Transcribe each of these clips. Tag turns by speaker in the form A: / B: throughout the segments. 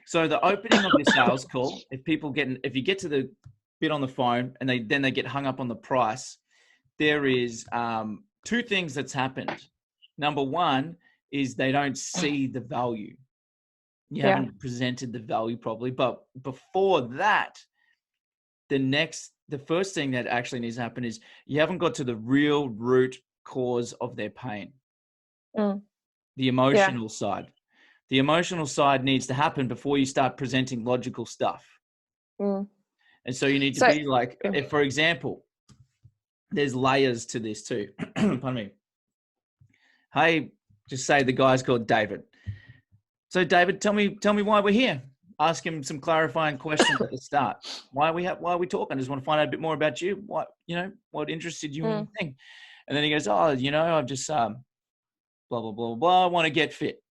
A: So the opening of your sales call, if you get to the bit on the phone and then they get hung up on the price, there is two things that's happened. Number one is they don't see the value. You haven't presented the value properly. But before that, the first thing that actually needs to happen is you haven't got to the real root cause of their pain. The emotional side. The emotional side needs to happen before you start presenting logical stuff. And so you need to be like, if, for example, there's layers to this too. Pardon me. Hey, just say the guy's called David. So David, tell me why we're here. Ask him some clarifying questions at the start. Why are we talking? I just want to find out a bit more about you. What interested you in the thing? And then he goes, I've just blah blah blah blah. I want to get fit.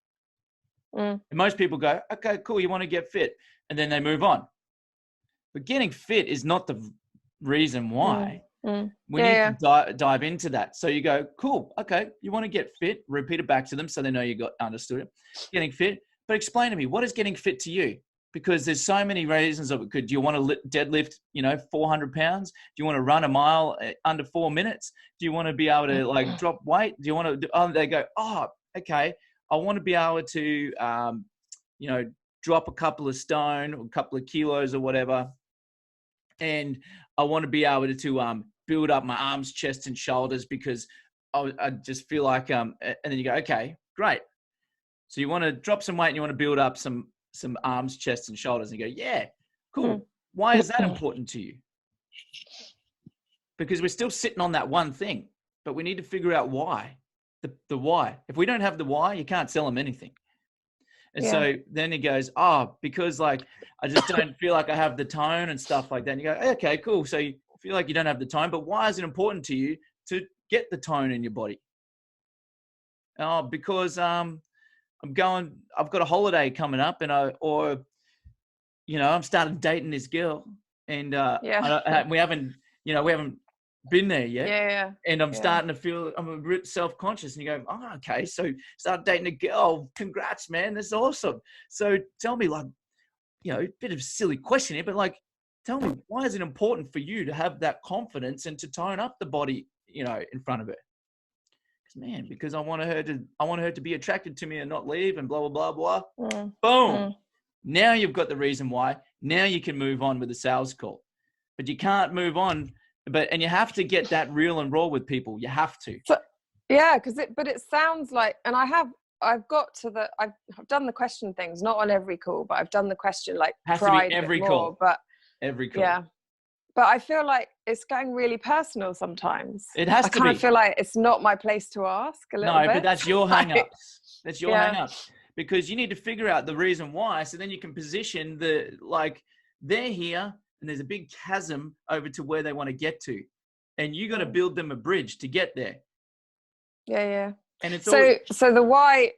A: And most people go, okay, cool. You want to get fit, and then they move on. But getting fit is not the reason why. We need to dive into that. So you go, cool. Okay. You want to get fit, repeat it back to them so they know you understood it. Getting fit. But explain to me, what is getting fit to you? Because there's so many reasons of it. Do you want to deadlift, 400 pounds? Do you want to run a mile under 4 minutes? Do you want to be able to drop weight? Do you want to, they go, oh, okay. I want to be able to, drop a couple of stone or a couple of kilos or whatever. And I want to be able to build up my arms, chest, and shoulders because I just feel like, and then you go, okay, great. So you want to drop some weight and you want to build up some arms, chest, and shoulders. And you go, yeah, cool. Why is that important to you? Because we're still sitting on that one thing, but we need to figure out why. The why. If we don't have the why, you can't sell them anything. And so then he goes, because I just don't feel like I have the tone and stuff like that. And you go, okay, cool. So you feel like you don't have the tone, but why is it important to you to get the tone in your body? Because I've got a holiday coming up and I'm starting dating this girl and we haven't been there yet. And I'm starting to feel, I'm a bit self-conscious, and you go, okay. So start dating a girl. Congrats, man. That's awesome. So tell me a bit of a silly question here, but tell me, why is it important for you to have that confidence and to tone up the body, in front of her? Because I want her to be attracted to me and not leave and blah, blah, blah, blah. Boom. Now you've got the reason why. Now you can move on with the sales call, but you can't move on. And you have to get that real and raw with people. You have to.
B: So, but it sounds like, and I've done the question things, not on every call, but I've done the question
A: has to be every call.
B: But
A: every call.
B: Yeah. But I feel like it's getting really personal sometimes.
A: It has to be. I
B: kind of feel like it's not my place to ask a little bit.
A: No, but that's your hang-ups. That's your hang-ups. Because you need to figure out the reason why, so then you can position they're here and there's a big chasm over to where they want to get to. And you got to build them a bridge to get there.
B: Yeah.
A: And it's
B: so the why,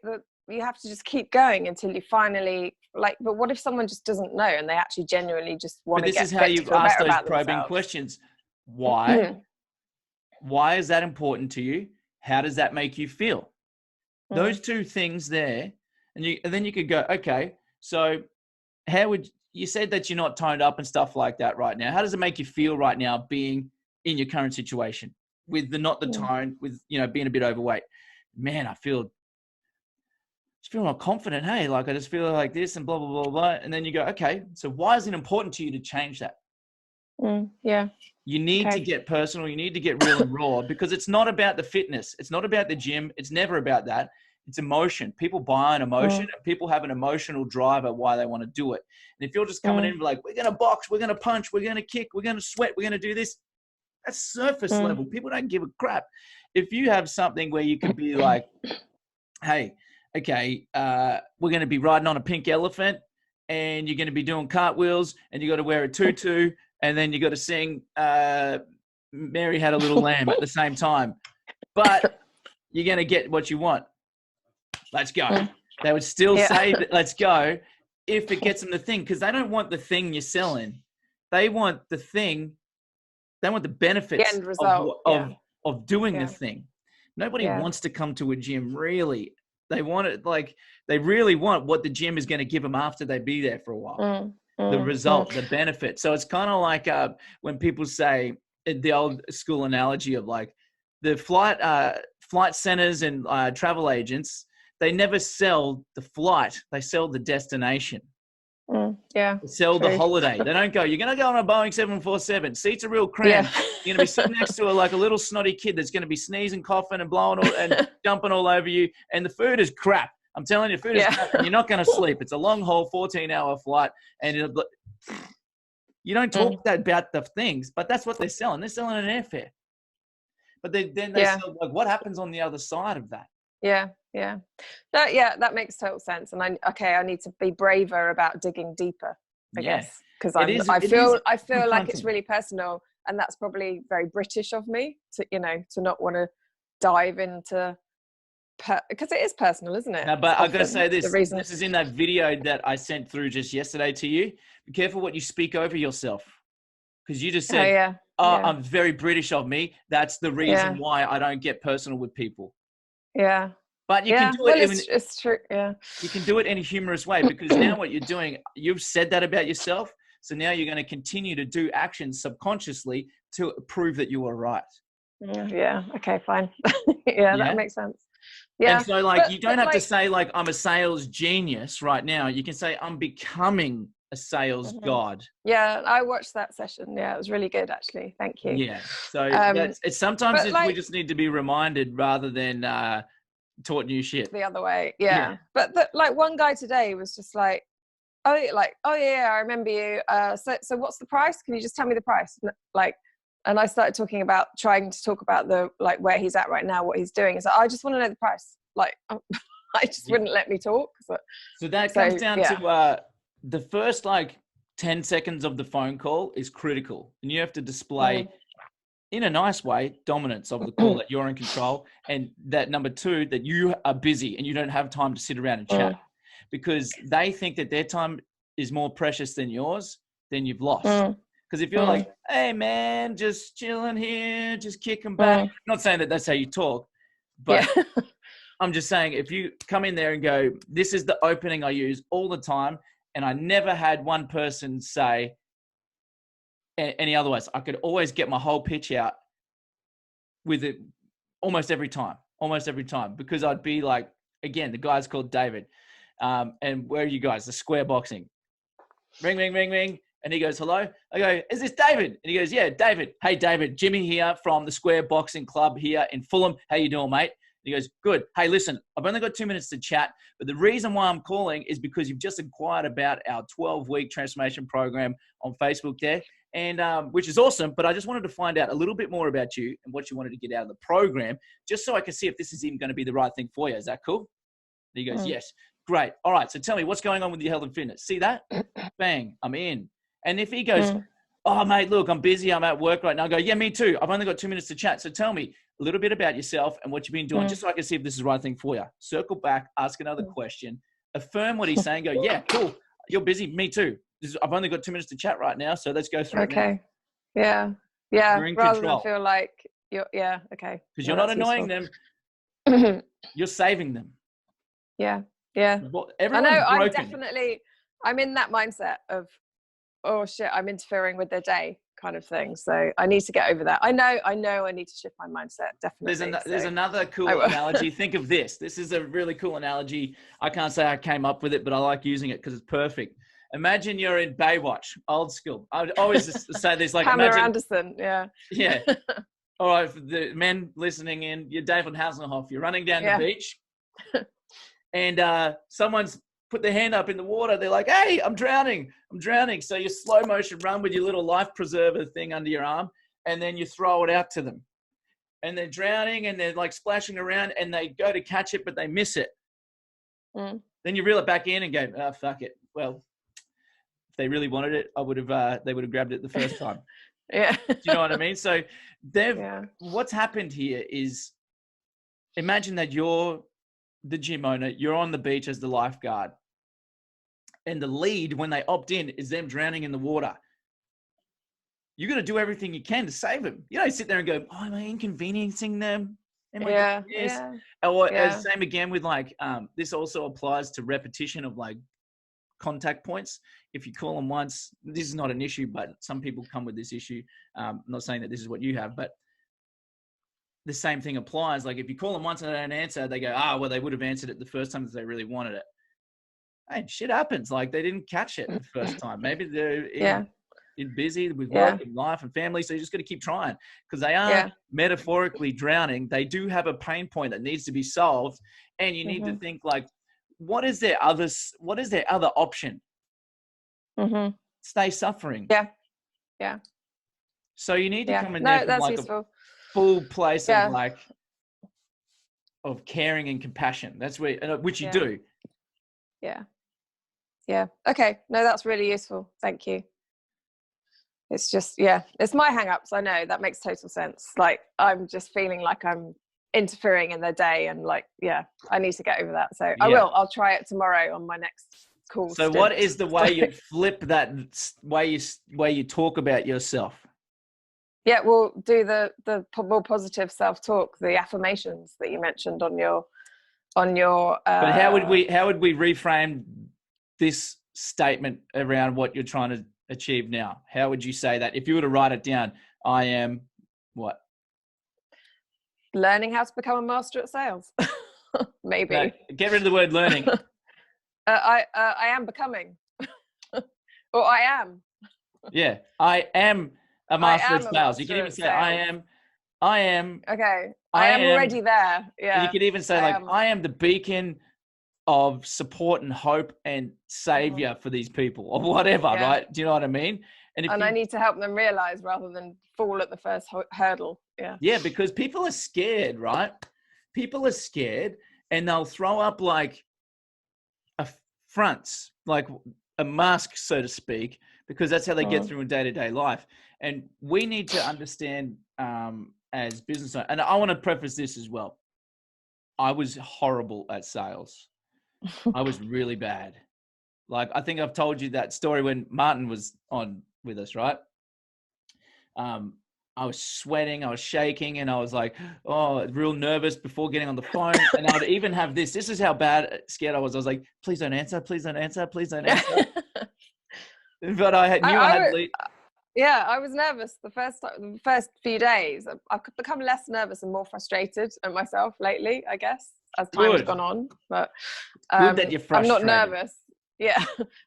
B: you have to just keep going until you finally but what if someone just doesn't know and they actually genuinely just want to get fit?
A: But this is how you ask those probing questions. Why? Why is that important to you? How does that make you feel? Those two things there. And then you could go, okay, so you said that you're not toned up and stuff like that right now. How does it make you feel right now being in your current situation with not the tone, with, being a bit overweight? Man, I feel not confident. Hey, I just feel like this and blah, blah, blah, blah. And then you go, okay, so why is it important to you to change that? You need to get personal. You need to get real and raw, because it's not about the fitness. It's not about the gym. It's never about that. It's emotion. People buy an emotion and people have an emotional driver why they want to do it. And if you're just coming in like, we're going to box, we're going to punch, we're going to kick, we're going to sweat, we're going to do this, that's surface level. People don't give a crap. If you have something where you can be like, hey, okay, we're going to be riding on a pink elephant and you're going to be doing cartwheels and you got to wear a tutu and then you got to sing Mary Had a Little Lamb at the same time, but you're going to get what you want. Let's go. They would still say that, let's go, if it gets them the thing, because they don't want the thing you're selling. They want the thing. They want the benefits
B: the end result.
A: of doing the thing. Nobody wants to come to a gym really They want it, like they really want what the gym is going to give them after they be there for a while. The result, the benefit. So it's kind of like when people say the old school analogy of like the flight centers and travel agents, they never sell the flight, they sell the destination.
B: Yeah.
A: They sell the holiday. They don't go, you're going to go on a Boeing 747. Seats are real cramped. Yeah. You're going to be sitting next to a little snotty kid that's going to be sneezing, coughing, and blowing and jumping all over you. And the food is crap. I'm telling you, food is crap. And you're not going to sleep. It's a long haul, 14-hour flight. And you don't talk about the things, but that's what they're selling. They're selling an airfare. But then they sell, like, what happens on the other side of that?
B: Yeah. That makes total sense. And I need to be braver about digging deeper, I guess, because I feel like it's really personal, and that's probably very British of me to not want to dive into, because it is personal, isn't it?
A: No, but I've got to say this. This is in that video that I sent through just yesterday to you. Be careful what you speak over yourself, because you just said, I'm very British of me. That's the reason why I don't get personal with people.
B: Yeah.
A: But you can do it.
B: It's true. Yeah.
A: You can do it in a humorous way, because now what you're doing, you've said that about yourself. So now you're going to continue to do actions subconsciously to prove that you are right.
B: Yeah. Okay, fine. That makes sense. Yeah.
A: And so you don't have to say like, I'm a sales genius right now. You can say I'm becoming a sales god.
B: Yeah. I watched that session. Yeah. It was really good, actually. Thank you.
A: Yeah. So sometimes we just need to be reminded rather than, taught new shit
B: the other way. But one guy today was just like, oh yeah, I remember you, so what's the price, can you just tell me the price, and I started trying to talk about the where he's at right now, what he's doing. It's like, I just want to know the price, I just wouldn't let me talk.
A: So that comes down to the first 10 seconds of the phone call is critical, and you have to display in a nice way, dominance of the call, that you're in control, and that number two, that you are busy and you don't have time to sit around and chat, because they think that their time is more precious than yours, then you've lost. Because if you're like, hey man, just chilling here, just kicking back, not saying that that's how you talk, but I'm just saying, if you come in there and go, this is the opening I use all the time, and I never had one person say any otherwise, I could always get my whole pitch out with it almost every time, because I'd be like, again, the guy's called David. And where are you guys? The Square Boxing. Ring, ring, ring, ring. And he goes, hello? I go, is this David? And he goes, yeah, David. Hey, David, Jimmy here from the Square Boxing Club here in Fulham. How you doing, mate? And he goes, good. Hey, listen, I've only got 2 minutes to chat, but the reason why I'm calling is because you've just inquired about our 12-week transformation program on Facebook there. And which is awesome, but I just wanted to find out a little bit more about you and what you wanted to get out of the program, just so I can see if this is even going to be the right thing for you. Is that cool? And he goes, yes. Great. All right. So tell me, what's going on with your health and fitness? See that? Bang, I'm in. And if he goes, oh, mate, look, I'm busy. I'm at work right now. I go, yeah, me too. I've only got 2 minutes to chat. So tell me a little bit about yourself and what you've been doing, just so I can see if this is the right thing for you. Circle back, ask another question, affirm what he's saying. Go, yeah, cool. You're busy. Me too. I've only got 2 minutes to chat right now, so let's go through it now.
B: Yeah.
A: You're in
B: rather
A: control.
B: than feel like okay.
A: Because you're not annoying them. You're saving them.
B: Yeah.
A: Everyone's
B: broken. I'm in that mindset of, oh shit, I'm interfering with their day kind of thing. So I need to get over that. I know I need to shift my mindset, definitely.
A: There's another cool analogy. Think of this. This is a really cool analogy. I can't say I came up with it, but I like using it because it's perfect. Imagine you're in Baywatch, old school. I would always say this, like,
B: Pamela Anderson, yeah.
A: All right, for the men listening in, you're David Hasselhoff. You're running down the beach, and someone's put their hand up in the water. They're like, hey, I'm drowning. So you slow motion run with your little life preserver thing under your arm, and then you throw it out to them. And they're drowning, and they're like splashing around, and they go to catch it, but they miss it. Then you reel it back in and go, oh, fuck it. Well, if they really wanted it, they would have grabbed it the first time. Do you know what I mean? So what's happened here is, imagine that you're the gym owner, you're on the beach as the lifeguard, and the lead, when they opt in, is them drowning in the water. You got to do everything you can to save them. You don't sit there and go, oh, am I inconveniencing them? Am I doing this? Or same again with like, this also applies to repetition of like contact points. If you call them once, this is not an issue, but some people come with this issue. I'm not saying that this is what you have, but the same thing applies. Like if you call them once and they don't answer, they go, well, they would have answered it the first time if they really wanted it. Hey, shit happens. Like they didn't catch it the first time. Maybe they're in busy with work and life and family. So you just got to keep trying, because they are metaphorically drowning. They do have a pain point that needs to be solved. And you need to think like, what is their other option? Stay suffering.
B: Yeah.
A: So you need to come in there from like useful. A full place of like, of caring and compassion. That's where, which you do.
B: Yeah. Okay. No, that's really useful. Thank you. It's just, it's my hang-ups. I know that makes total sense. Like I'm just feeling like I'm interfering in their day, and like, I need to get over that. So I'll try it tomorrow on my next call.
A: So what is the way you flip that way you talk about yourself?
B: Yeah, we'll do the more positive self-talk, the affirmations that you mentioned on your.
A: But how would we reframe this statement around what you're trying to achieve now? How would you say that if you were to write it down? I am what?
B: Learning how to become a master at sales. Maybe.
A: No, get rid of the word learning.
B: I am becoming, or I am.
A: Yeah, I am a master at sales. You can even say I am.
B: Okay. I am already there. Yeah.
A: You could even say I am the beacon of support and hope and savior for these people, or whatever, right? Do you know what I mean?
B: And I need to help them realize rather than fall at the first hurdle. Yeah.
A: Yeah, because people are scared, right? People are scared, and they'll throw up like a fronts, like a mask, so to speak, because that's how they get through in day-to-day life. And we need to understand as business owners, and I want to preface this as well. I was horrible at sales. I was really bad. Like, I think I've told you that story when Martin was on with us, right? I was sweating, I was shaking, and I was like, real nervous before getting on the phone. And I would even have this is how scared I was. I was like, please don't answer, please don't answer, please don't answer. But I was
B: nervous the first few days. I've become less nervous and more frustrated at myself lately, I guess, as time has gone on. But
A: good that you're frustrated.
B: I'm not nervous. Yeah.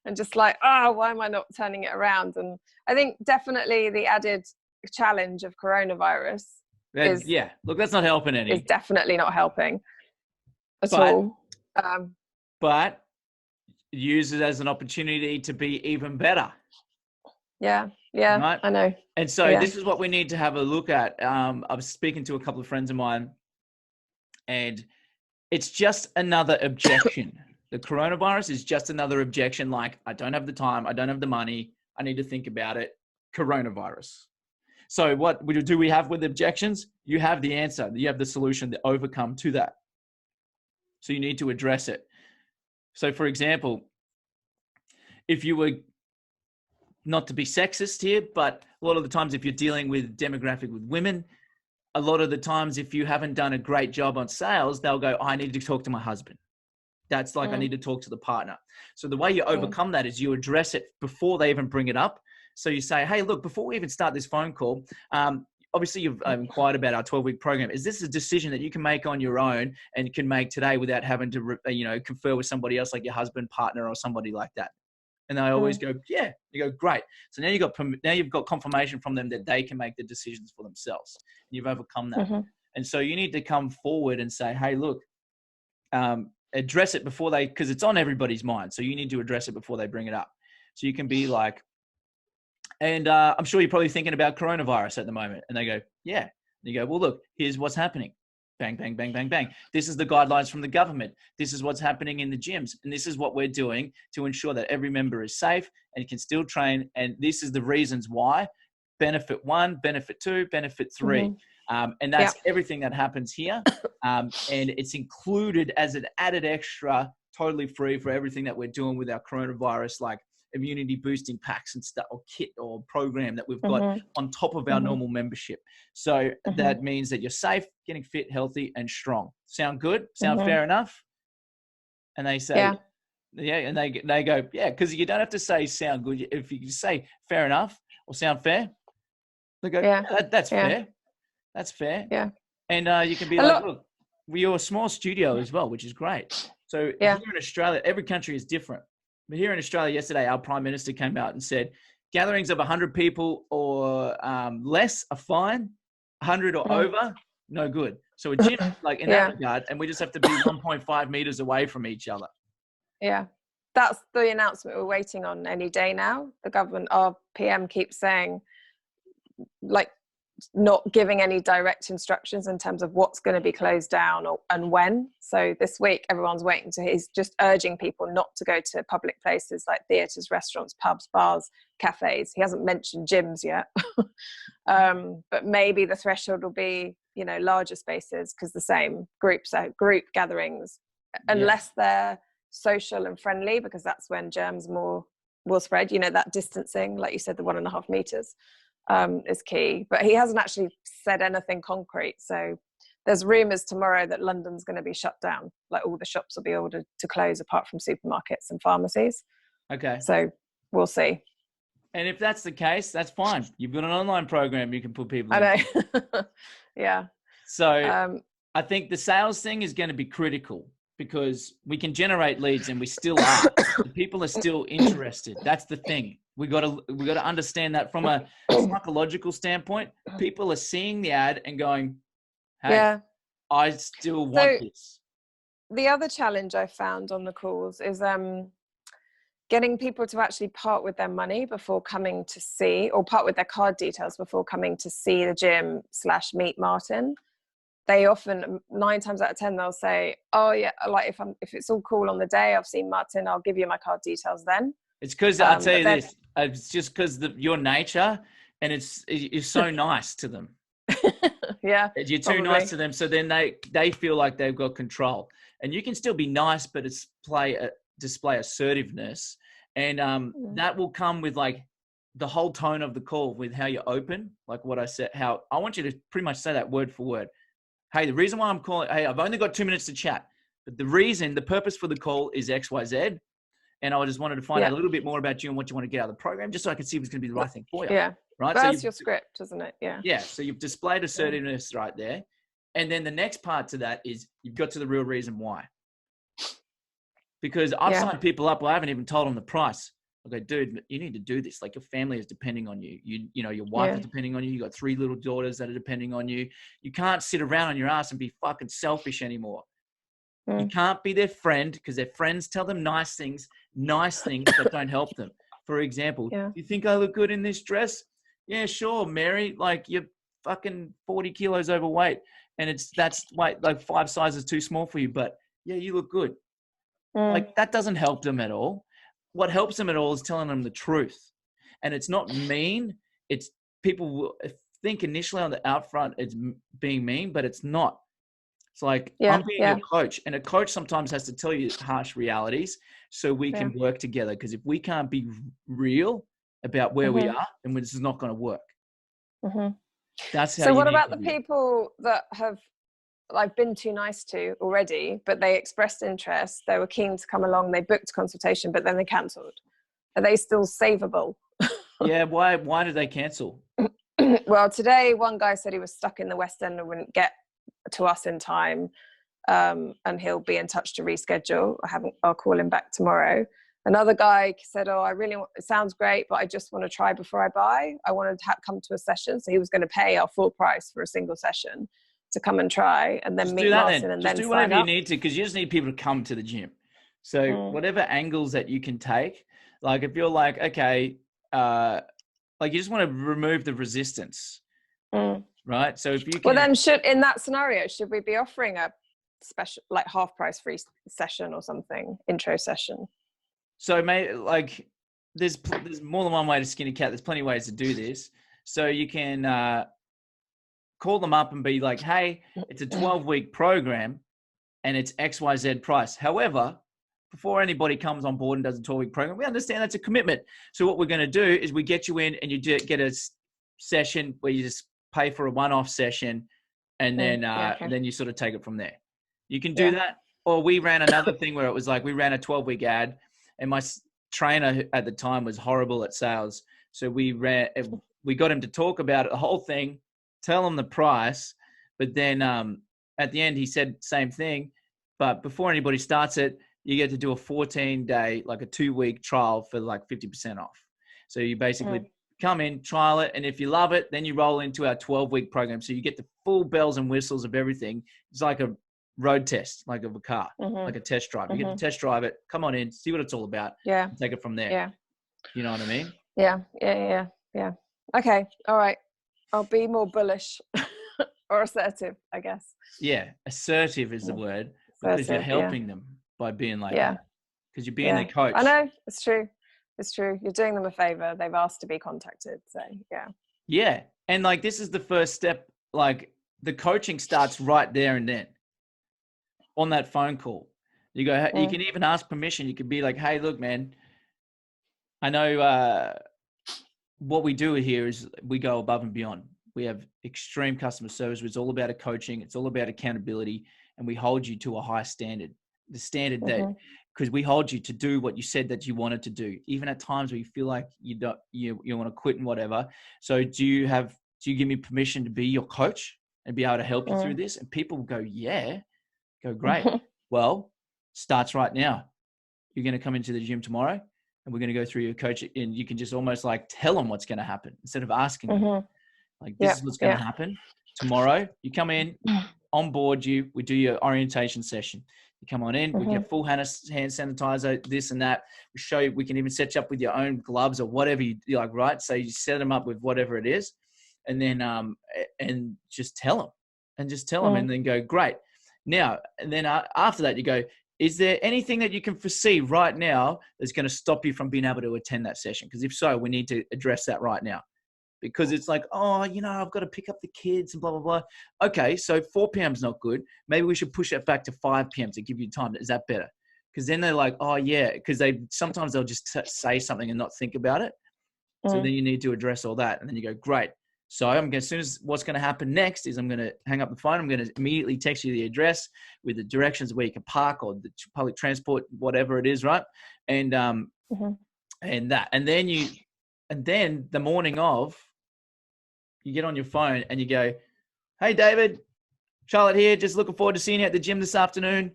B: And just like, why am I not turning it around? And I think definitely the added challenge of coronavirus
A: look, that's not helping any.
B: It's definitely not helping at all.
A: But use it as an opportunity to be even better.
B: Yeah, right? I know.
A: And so this is what we need to have a look at. I was speaking to a couple of friends of mine, and it's just another objection. The coronavirus is just another objection. Like, I don't have the time, I don't have the money, I need to think about it. Coronavirus. So what do we have with objections? You have the answer. You have the solution, the overcome to that. So you need to address it. So for example, if you were, not to be sexist here, but a lot of the times if you're dealing with demographic with women, a lot of the times if you haven't done a great job on sales, they'll go, I need to talk to my husband. That's like, I need to talk to the partner. So the way you overcome that is you address it before they even bring it up. So you say, hey, look, before we even start this phone call, obviously you've inquired about our 12-week program. Is this a decision that you can make on your own and can make today without having to, confer with somebody else, like your husband, partner, or somebody like that? And they always go, yeah. You go, great. So now you've got confirmation from them that they can make the decisions for themselves. You've overcome that. And so you need to come forward and say, hey, look, address it before because it's on everybody's mind. So you need to address it before they bring it up. So you can be like, and I'm sure you're probably thinking about coronavirus at the moment. And they go, yeah. And you go, well, look, here's what's happening. Bang, bang, bang, bang, bang. This is the guidelines from the government. This is what's happening in the gyms. And this is what we're doing to ensure that every member is safe and can still train. And this is the reasons why. Benefit 1, benefit 2, benefit 3. And that's everything that happens here. And it's included as an added extra, totally free for everything that we're doing with our coronavirus, like immunity boosting packs and stuff, or kit or program that we've got on top of our normal membership. So that means that you're safe, getting fit, healthy, and strong. Sound good? Sound fair enough? And they say, yeah, and they go, yeah, because you don't have to say sound good. If you say fair enough or sound fair, they go, that's fair. That's fair.
B: Yeah.
A: And you can be look, we're a small studio as well, which is great. So here in Australia, every country is different. But here in Australia yesterday, our Prime Minister came out and said, gatherings of 100 people or less are fine. 100 or over, no good. So a gym, like in that regard, and we just have to be 1.5 meters away from each other.
B: Yeah. That's the announcement we're waiting on any day now. The government, our PM keeps saying, like, not giving any direct instructions in terms of what's going to be closed down and when. So this week, everyone's waiting to, he's just urging people not to go to public places like theatres, restaurants, pubs, bars, cafes. He hasn't mentioned gyms yet. But maybe the threshold will be, larger spaces, because the same group gatherings, unless they're social and friendly, because that's when germs will spread, that distancing, like you said, the 1.5 meters. Is key, but he hasn't actually said anything concrete. So there's rumours tomorrow that London's going to be shut down, like all the shops will be ordered to close apart from supermarkets and pharmacies.
A: Okay.
B: So we'll see.
A: And if that's the case, that's fine. You've got an online program you can put people in.
B: I know. Yeah.
A: So I think the sales thing is going to be critical, because we can generate leads and we still are. The people are still interested. That's the thing. We got to understand that from a psychological standpoint. People are seeing the ad and going, hey, I still want this.
B: The other challenge I found on the calls is getting people to actually part with their money before coming to see, or part with their card details before coming to see the gym / meet Martin. They often, 9 times out of 10, they'll say, oh yeah, like if it's all cool on the day I've seen Martin, I'll give you my card details then.
A: It's because I'll tell you this, it's just because your nature, and you're so nice to them.
B: Yeah.
A: You're too nice to them. So then they feel like they've got control, and you can still be nice, but display assertiveness. And that will come with like the whole tone of the call, with how you open, like what I said, how I want you to pretty much say that word for word. Hey, the reason why I'm calling, hey, I've only got 2 minutes to chat, but the purpose for the call is XYZ. And I just wanted to find out a little bit more about you and what you want to get out of the program, just so I can see if it's going to be the right thing for you.
B: Yeah.
A: Right.
B: That's your script, isn't it? Yeah.
A: Yeah. So you've displayed assertiveness right there. And then the next part to that is you've got to the real reason why. Because I've signed people up, I haven't even told them the price. I go, dude, you need to do this. Like, your family is depending on you. Your wife is depending on you. You got 3 little daughters that are depending on you. You can't sit around on your ass and be fucking selfish anymore. You can't be their friend, because their friends tell them nice things that don't help them. For example, you think I look good in this dress? Yeah, sure, Mary. Like, you're fucking 40 kilos overweight, and that's like 5 sizes too small for you. But yeah, you look good. Like, that doesn't help them at all. What helps them at all is telling them the truth. And it's not mean. It's people will think initially on the outfront it's being mean, but it's not. It's like, I'm being a coach, and a coach sometimes has to tell you harsh realities so we can work together. Because if we can't be real about where we are, then this is not going to work. That's how.
B: So what about the people that have been too nice to already, but they expressed interest, they were keen to come along, they booked consultation, but then they cancelled? Are they still savable?
A: Yeah. Why did they cancel?
B: Well, today one guy said he was stuck in the West End and wouldn't get to us in time, and he'll be in touch to reschedule. I'll call him back tomorrow. Another guy said, oh, it sounds great, but I just want to try before I buy. I wanted to come to a session. So he was going to pay our full price for a single session to come and try, and then meet Martin, and then
A: do whatever you need to, because you just need people to come to the gym. So whatever angles that you can take, like if you're like, okay, like you just want to remove the resistance, right? So if you can,
B: then in that scenario, should we be offering a special, like half price free session or something, intro session?
A: So like there's more than one way to skin a cat. There's plenty of ways to do this. So you can call them up and be like, hey, it's a 12-week program and it's XYZ price. However, before anybody comes on board and does a 12-week program, we understand that's a commitment. So what we're going to do is we get you in and you get a session where you just pay for a one-off session, and then then you sort of take it from there. You can do that. Or we ran another thing where it was like we ran a 12-week ad, and my trainer at the time was horrible at sales. So we got him to talk about it, the whole thing, tell him the price, but then at the end he said same thing, but before anybody starts it, you get to do a 14-day, like a 2-week trial for like 50% off. So you basically come in, trial it, and if you love it, then you roll into our 12-week program. So you get the full bells and whistles of everything. It's like a road test, like of a car, like a test drive. You get to test drive it, come on in, see what it's all about, and take it from there.
B: Yeah.
A: You know what I mean?
B: Yeah. Okay. All right. I'll be more bullish or assertive, I guess.
A: Yeah. Assertive is the word, because you're helping them by being like that. Because you're being their coach.
B: I know. It's true. You're doing them a favor. They've asked to be contacted. So
A: yeah. And like, this is the first step. Like, the coaching starts right there and then on that phone call. You go, you can even ask permission. You could be like, hey, look, man, I know what we do here is we go above and beyond. We have extreme customer service. It's all about coaching. It's all about accountability. And we hold you to a high standard. The standard that, because we hold you to do what you said that you wanted to do, even at times where you feel like you want to quit and whatever. So do you give me permission to be your coach and be able to help you through this? And people will go, yeah. Go, great. Well, starts right now. You're going to come into the gym tomorrow and we're going to go through your coach, and you can just almost like tell them what's going to happen instead of asking them. Like, this is what's going to happen tomorrow. You come in, on board you, we do your orientation session. You come on in, we get full hand sanitizer, this and that. We show you, we can even set you up with your own gloves or whatever you like, right? So you set them up with whatever it is, and then, and just tell them and then go, great. Now, and then after that, you go, is there anything that you can foresee right now that's going to stop you from being able to attend that session? Because if so, we need to address that right now. Because it's like, oh, I've got to pick up the kids and blah, blah, blah. Okay, so 4 p.m. is not good. Maybe we should push it back to 5 p.m. to give you time. Is that better? Because then they're like, oh, yeah. Because sometimes they'll just say something and not think about it. So then you need to address all that. And then you go, great. So as soon as what's going to happen next is I'm going to hang up the phone. I'm going to immediately text you the address with the directions where you can park or the public transport, whatever it is, right? And and that, and then the morning of, you get on your phone and you go, hey, David, Charlotte here. Just looking forward to seeing you at the gym this afternoon.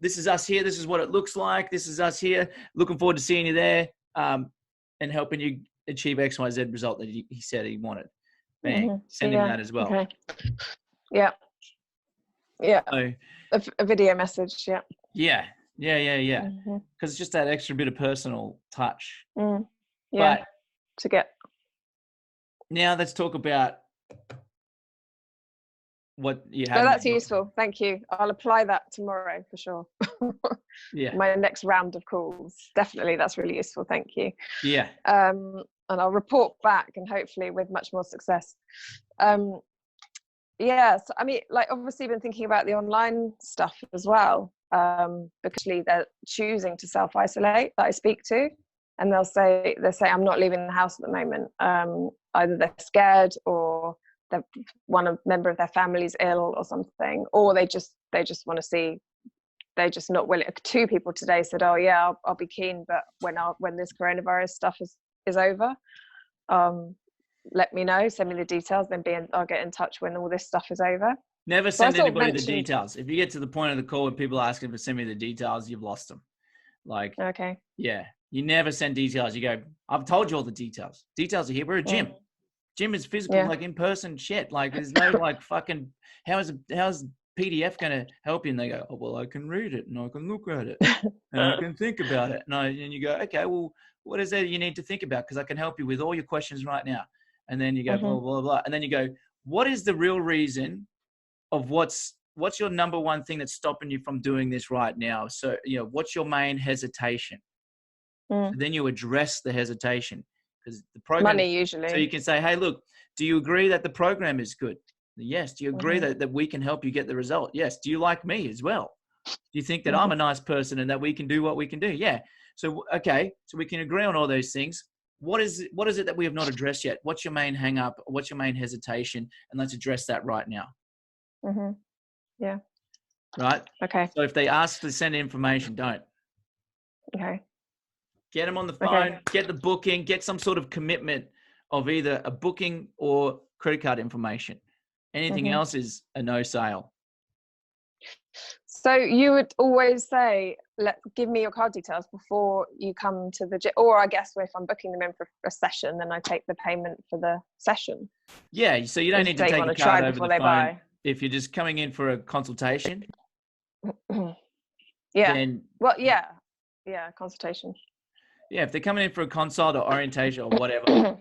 A: This is us here. This is what it looks like. This is us here. Looking forward to seeing you there and helping you achieve X, Y, Z result that he said he wanted. Bang, sending that as well.
B: Okay. Yeah. So, a video message. Yeah.
A: Because it's just that extra bit of personal touch.
B: But to get.
A: Now let's talk about what you have.
B: So that's useful. Thank you. I'll apply that tomorrow for sure. My next round of calls. Definitely. That's really useful. Thank you.
A: Yeah.
B: And I'll report back, and hopefully with much more success. So, I mean, like, obviously been thinking about the online stuff as well, because they're choosing to self-isolate that I speak to, and they say, I'm not leaving the house at the moment. Either they're scared, or one member of their family's ill or something, or they just want to see. They're just not willing. 2 people today said, oh yeah, I'll be keen, but when this coronavirus stuff is over, let me know, send me the details, then I'll get in touch when all this stuff is over.
A: Never send anybody the details. If you get to the point of the call where people are asking for send me the details, you've lost them. Like, okay. Yeah. You never send details. You go, I've told you all the details. Details are here. We're a gym. Gym is physical, like in-person shit. Like, there's no like fucking, how's PDF going to help you? And they go, oh, well, I can read it and I can look at it and I can think about it. And you go, okay, well, what is it you need to think about? Because I can help you with all your questions right now. And then you go, blah, blah, blah. And then you go, what is the real reason of what's your number one thing that's stopping you from doing this right now? So, what's your main hesitation? So then you address the hesitation, because the program,
B: money usually.
A: So you can say, hey, look, do you agree that the program is good? Yes. Do you agree that we can help you get the result? Yes. Do you like me as well? Do you think that I'm a nice person and that we can do what we can do? Yeah. So, okay. So we can agree on all those things. What is it that we have not addressed yet? What's your main hang up? What's your main hesitation? And let's address that right now.
B: Yeah.
A: Right.
B: Okay.
A: So if they ask to send information, don't.
B: Okay.
A: Get them on the phone, get the booking, get some sort of commitment of either a booking or credit card information. Anything else is a no sale.
B: So you would always say, give me your card details before you come to the gym. Or I guess if I'm booking them in for a session, then I take the payment for the session.
A: Yeah, so you don't need to take a card over the phone. If you're just coming in for a consultation.
B: Then, well, yeah, consultation.
A: Yeah, if they're coming in for a consult or orientation or whatever,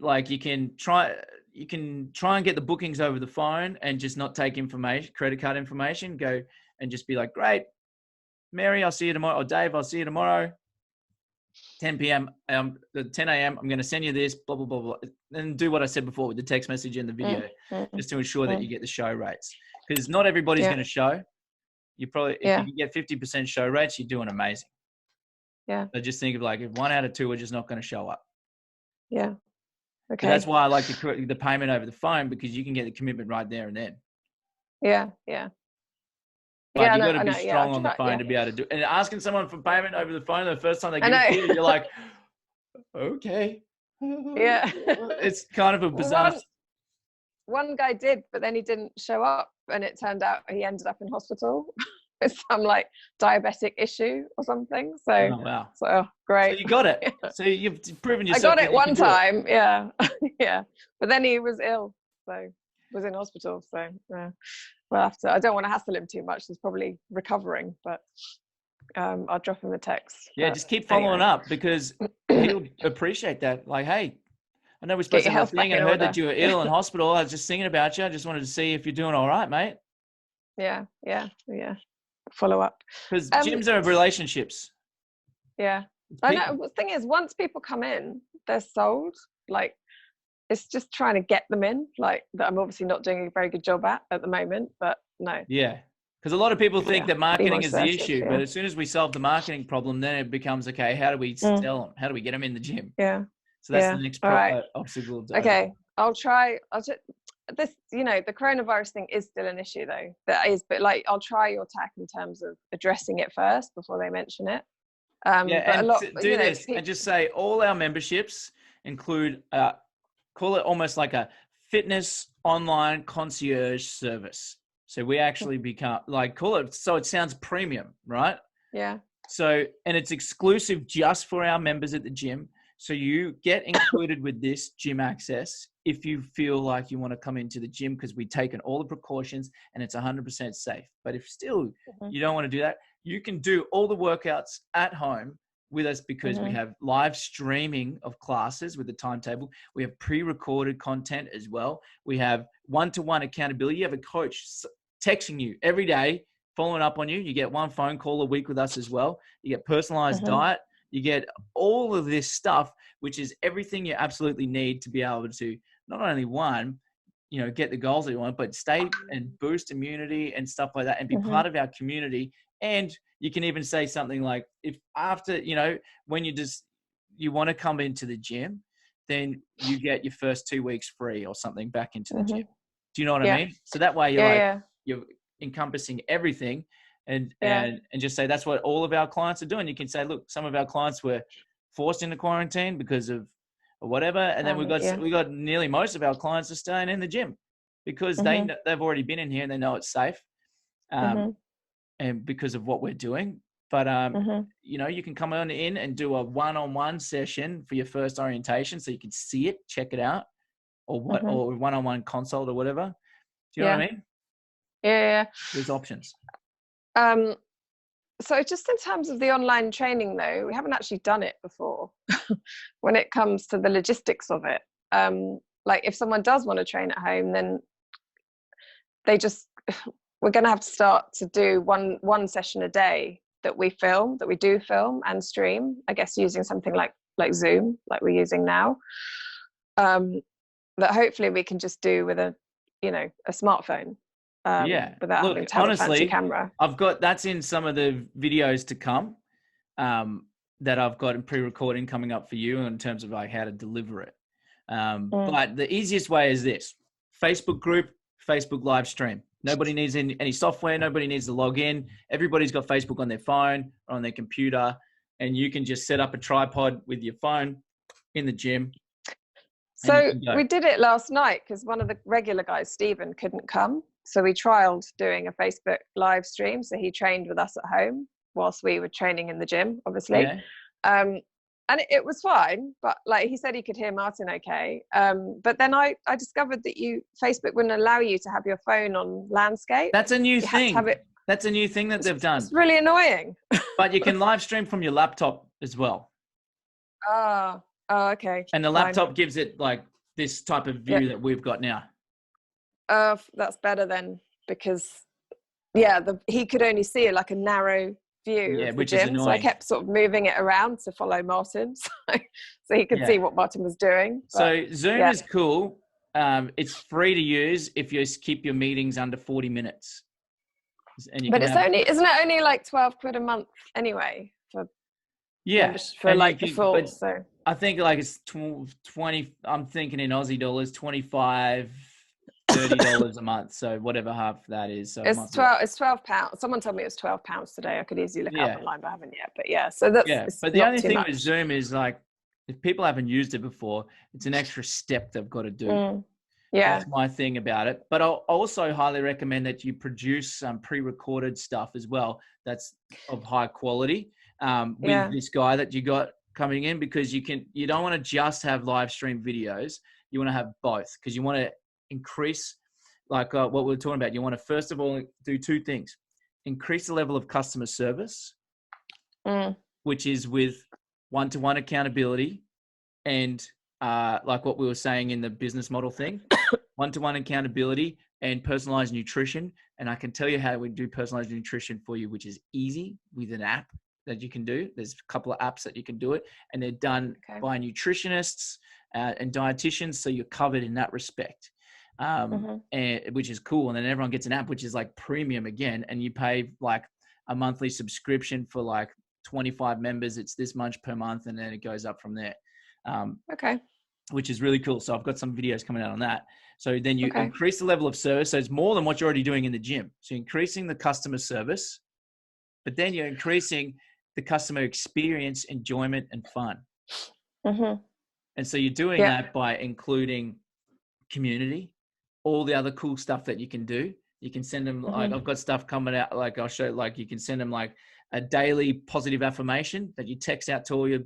A: like you can try and get the bookings over the phone and just not take information, credit card information. Go and just be like, great, Mary, I'll see you tomorrow. Or Dave, I'll see you tomorrow. 10 p.m. 10 a.m. I'm going to send you this, blah, blah, blah, blah. And do what I said before with the text message and the video, just to ensure that you get the show rates. Because not everybody's going to show. You probably, if you get 50% show rates, you're doing amazing.
B: Yeah.
A: So just think of like, if 1 out of 2 are just not going to show up.
B: Yeah. Okay.
A: So that's why I like the payment over the phone, because you can get the commitment right there and then.
B: Yeah. Yeah.
A: But you've got to be strong on the phone to be able to do it. And asking someone for payment over the phone the first time they give it to you, you're like, okay.
B: Yeah.
A: It's kind of a bizarre.
B: One guy did, but then he didn't show up, and it turned out he ended up in hospital with some like diabetic issue or something. So,
A: oh, wow.
B: So great.
A: So you got it. So you've proven yourself.
B: I got it one time. Yeah. Yeah. But then he was ill. So was in hospital. So yeah. Well, I don't want to hassle him too much. He's probably recovering, but I'll drop him a text.
A: Yeah. Just keep following up, because he'll appreciate that. Like, hey, I know we're supposed to have a thing, and I heard that you were ill in hospital. I was just thinking about you. I just wanted to see if you're doing all right, mate.
B: Yeah. Follow up.
A: Because gyms are relationships.
B: Yeah. I know. The thing is, once people come in, they're sold. Like, it's just trying to get them in. Like, that I'm obviously not doing a very good job at the moment, but no.
A: Yeah. Because a lot of people think that marketing is the issue, but as soon as we solve the marketing problem, then it becomes, okay, how do we sell them? How do we get them in the gym?
B: Yeah.
A: So that's the next obstacle.
B: Okay. I'll just, the coronavirus thing is still an issue though. That is, but like, I'll try your tack in terms of addressing it first before they mention it.
A: And do this and just say all our memberships include, call it almost like a fitness online concierge service. So we actually become call it, so it sounds premium, right?
B: Yeah.
A: So, and it's exclusive just for our members at the gym. So you get included with this gym access if you feel like you want to come into the gym, because we've taken all the precautions and it's 100% safe. But if still you don't want to do that, you can do all the workouts at home with us, because we have live streaming of classes with the timetable. We have pre-recorded content as well. We have one-to-one accountability. You have a coach texting you every day, following up on you. You get one phone call a week with us as well. You get personalized diet. You get all of this stuff, which is everything you absolutely need to be able to not only get the goals that you want, but stay and boost immunity and stuff like that, and be part of our community. And you can even say something like, if after, when you want to come into the gym, then you get your first 2 weeks free or something back into the gym. Do you know what I mean? So that way you're encompassing everything. And just say that's what all of our clients are doing. You can say, look, some of our clients were forced into quarantine because of whatever, and then we got nearly most of our clients are staying in the gym because they've already been in here and they know it's safe, and because of what we're doing. But you can come on in and do a one-on-one session for your first orientation, so you can see it, check it out, or or one-on-one consult or whatever. Do you know what I mean?
B: Yeah.
A: There's options.
B: So just in terms of the online training though, we haven't actually done it before when it comes to the logistics of it. Like if someone does want to train at home, then we're going to have to start to do one session a day that we do film and stream, I guess using something like Zoom, like we're using now, that hopefully we can just do with a smartphone. without having to have a fancy camera.
A: I've got that's in some of the videos to come that I've got in pre-recording coming up for you in terms of like how to deliver it. But the easiest way is this: Facebook group, Facebook live stream. Nobody needs any software. Nobody needs to log in. Everybody's got Facebook on their phone or on their computer, and you can just set up a tripod with your phone in the gym.
B: So we did it last night because one of the regular guys, Stephen, couldn't come. So we trialed doing a Facebook live stream. So he trained with us at home whilst we were training in the gym, obviously. Yeah. And it was fine, but like he said, he could hear Martin okay. But then I discovered that Facebook wouldn't allow you to have your phone on landscape.
A: That's a new thing. That's a new thing that they've done.
B: It's really annoying.
A: But you can live stream from your laptop as well.
B: Oh, okay.
A: And the laptop gives it like this type of view that we've got now.
B: That's better then, because he could only see like a narrow view of the gym, so I kept sort of moving it around to follow Martin, so he could see what Martin was doing. But,
A: so Zoom is cool. It's free to use if you keep your meetings under 40 minutes.
B: But isn't it only like 12 quid a month anyway for like the full? So
A: I think like it's 20. I'm thinking in Aussie dollars, 25. $30 a month, so whatever half that is. So
B: it's £12. Someone told me it was £12 today. I could easily look up online, but I haven't yet. But so that's
A: But the only thing with Zoom is like, if people haven't used it before, it's an extra step they've got to do. That's my thing about it. But I'll also highly recommend that you produce some pre-recorded stuff as well. That's of high quality with this guy that you got coming in, because you don't want to just have live stream videos. You want to have both, because you want to increase like what we were talking about. You want to first of all do two things: increase the level of customer service, which is with one-to-one accountability, and like what we were saying in the business model thing, one-to-one accountability and personalized nutrition. And I can tell you how we do personalized nutrition for you, which is easy with an app that you can do. There's a couple of apps that you can do it, and they're done by nutritionists and dietitians, so you're covered in that respect. And which is cool. And then everyone gets an app, which is like premium again, and you pay like a monthly subscription for like 25 members. It's this much per month, and then it goes up from there. Which is really cool. So I've got some videos coming out on that. So then you increase the level of service. So it's more than what you're already doing in the gym. So you're increasing the customer service, but then you're increasing the customer experience, enjoyment, and fun. And so you're doing that by including community, all the other cool stuff that you can do. You can send them like, I've got stuff coming out, like I'll show, like you can send them like a daily positive affirmation that you text out to all your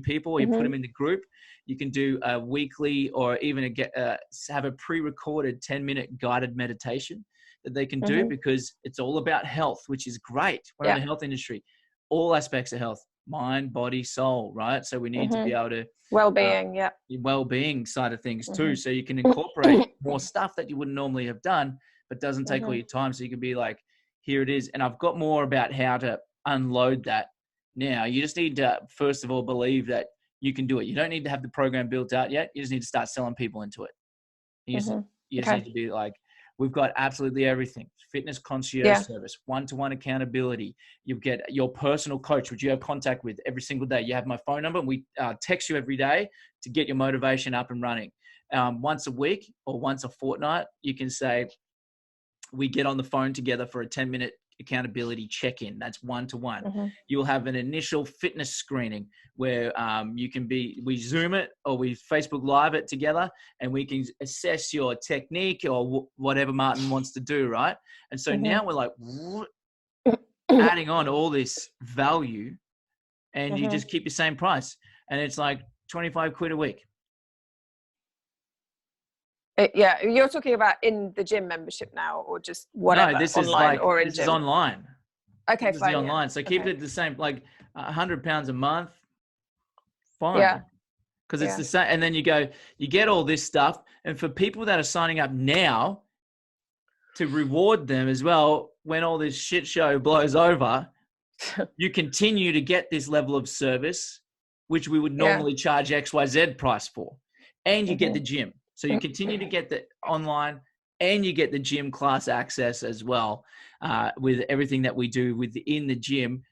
A: people, or you put them in the group. You can do a weekly, or even have a pre-recorded 10-minute guided meditation that they can do, because it's all about health, which is great. We're in the health industry, all aspects of health, mind, body, soul, right? So we need to be able to well-being side of things too. So you can incorporate more stuff that you wouldn't normally have done, but doesn't take all your time. So you can be like, here it is. And I've got more about how to unload that now. You just need to, first of all, believe that you can do it. You don't need to have the program built out yet. You just need to start selling people into it. You just need to be like, we've got absolutely everything. Fitness concierge service, one-to-one accountability. You get your personal coach, which you have contact with every single day. You have my phone number, and we text you every day to get your motivation up and running. Once a week or once a fortnight, you can say, we get on the phone together for a 10-minute accountability check-in. That's one-to-one. You'll have an initial fitness screening where we Zoom it or we Facebook Live it together, and we can assess your technique or whatever Martin wants to do, right? And so now we're like adding on all this value, and you just keep your same price, and it's like 25 quid a week.
B: You're talking about in the gym membership now, or just whatever?
A: No, this
B: online
A: is like,
B: or in
A: this
B: gym?
A: is online.
B: Okay,
A: this
B: fine.
A: Is online. So keep it the same, like £100 a month. Fine. Because it's the same. And then you get all this stuff. And for people that are signing up now, to reward them as well, when all this shit show blows over, you continue to get this level of service, which we would normally charge XYZ price for. And you get the gym. So you continue to get the online and you get the gym class access as well, with everything that we do within the gym,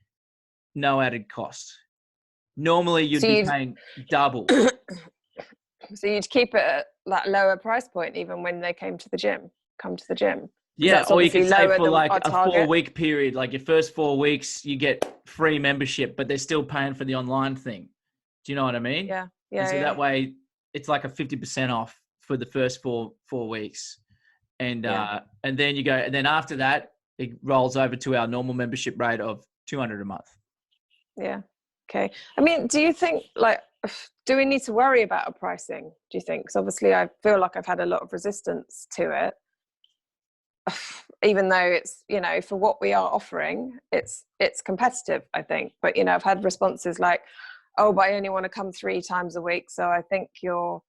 A: no added cost. Normally you'd be paying double.
B: So you'd keep it at that lower price point even when they come to the gym.
A: Yeah, or you could say for like a 4-week period, like your first 4 weeks, you get free membership, but they're still paying for the online thing. Do you know what I mean?
B: Yeah.
A: And so that way it's like a 50% off for the first four weeks. And then you go, and then after that, it rolls over to our normal membership rate of $200 a month.
B: Yeah. Okay. I mean, do you think, like, do we need to worry about a pricing? Do you think? Because obviously I feel like I've had a lot of resistance to it, even though it's, you know, for what we are offering, it's competitive, I think. But, you know, I've had responses like, oh, but I only want to come 3 times a week. So I think your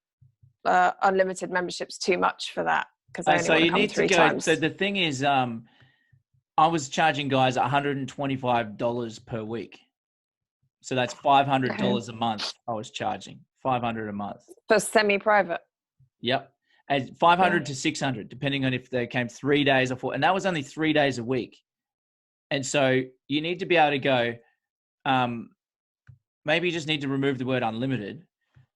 B: unlimited membership's too much for that. Because I only want to come 3 times.
A: So the thing is, I was charging guys $125 per week. So that's $500 a month. I was charging $500 a month
B: for semi-private.
A: Yep, and 500 to 600, depending on if they came 3 days or 4. And that was only 3 days a week. And so you need to be able to go. Maybe you just need to remove the word unlimited,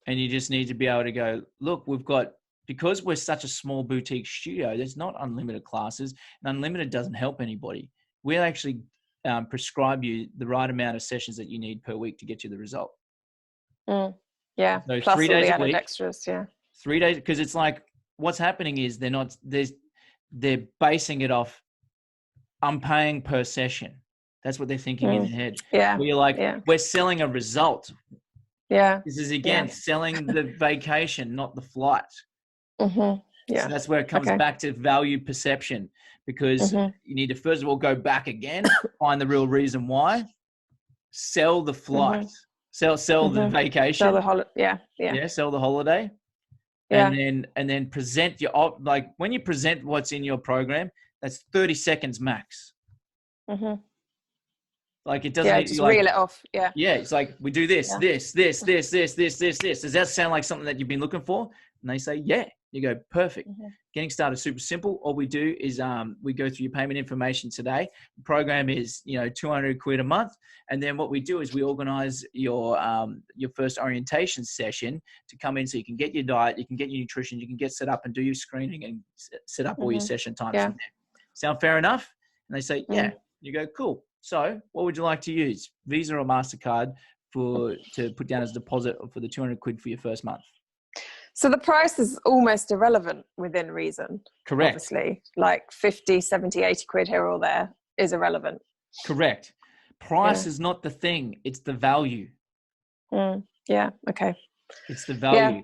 A: and you just need to be able to go, look, we've got, because we're such a small boutique studio, there's not unlimited classes, and unlimited doesn't help anybody. We'll actually prescribe you the right amount of sessions that you need per week to get you the result.
B: Yeah.
A: So
B: plus
A: 3 days
B: all the
A: a
B: added
A: week,
B: extras. Yeah.
A: 3 days, because it's like what's happening is they're basing it off, I'm paying per session. That's what they're thinking in their head.
B: Yeah.
A: Where you're like, we're selling a result.
B: Yeah.
A: This is again selling the vacation, not the flight.
B: Mm-hmm. Yeah.
A: So that's where it comes back to value perception, because you need to first of all go back again, find the real reason why, sell the flight, sell the vacation,
B: sell the holiday,
A: sell the holiday, and then present your, like when you present what's in your program, that's 30 seconds max. Like it doesn't.
B: Just reel it off. Yeah.
A: It's like we do this. Does that sound like something that you've been looking for? And they say, yeah. You go, perfect. Getting started super simple. All we do is we go through your payment information today. The program is, you know, 200 quid a month. And then what we do is we organize your first orientation session to come in, so you can get your diet, you can get your nutrition, you can get set up and do your screening and set up all your session times from there. Sound fair enough? And they say, yeah. You go, cool. So what would you like to use? Visa or MasterCard to put down as a deposit for the 200 quid for your first month?
B: So the price is almost irrelevant within reason.
A: Correct.
B: Obviously, like 50, 70, 80 quid here or there is irrelevant.
A: Correct. Price is not the thing. It's the value.
B: Yeah. Okay.
A: It's the value. Yeah.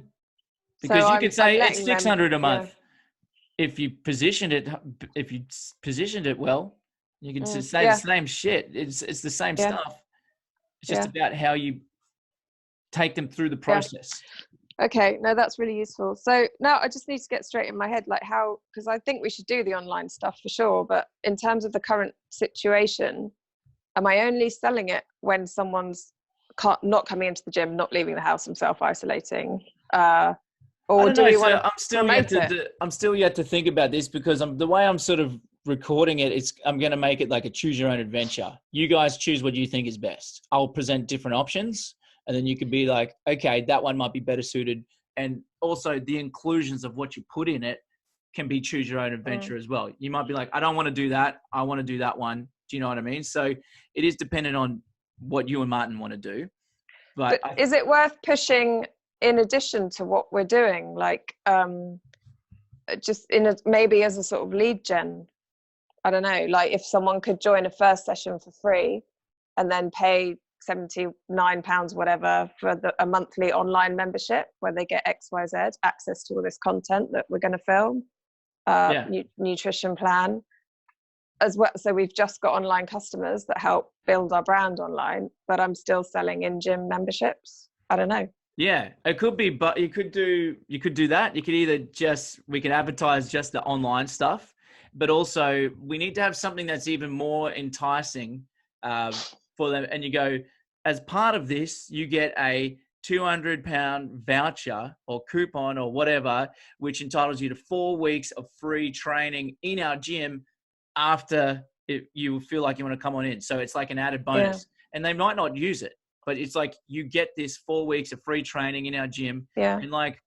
A: Because so you could say it's 600 a month. If you positioned it well, you can say the same shit. It's the same stuff. It's just about how you take them through the process.
B: Okay, no, that's really useful. So now I just need to get straight in my head, like how, because I think we should do the online stuff for sure, but in terms of the current situation, am I only selling it when someone's not coming into the gym, not leaving the house, and self-isolating? Or do we want to promote it?
A: I'm still yet to think about this, because the way I'm sort of recording it, I'm going to make it like a choose your own adventure. You guys choose what you think is best. I'll present different options. And then you could be like, okay, that one might be better suited. And also the inclusions of what you put in it can be choose your own adventure as well. You might be like, I don't want to do that. I want to do that one. Do you know what I mean? So it is dependent on what you and Martin want to do. But
B: is it worth pushing in addition to what we're doing? Like just maybe as a sort of lead gen? I don't know, like if someone could join a first session for free and then pay £79 whatever for a monthly online membership where they get XYZ access to all this content that we're going to film, nutrition plan as well. So we've just got online customers that help build our brand online, but I'm still selling in-gym memberships. I don't know.
A: Yeah, it could be, but you could do that. You could either we can advertise just the online stuff, but also we need to have something that's even more enticing for them. And you go, as part of this, you get a £200 voucher or coupon or whatever, which entitles you to 4 weeks of free training in our gym after you feel like you want to come on in. So it's like an added bonus. And they might not use it, but it's like you get this 4 weeks of free training in our gym and like,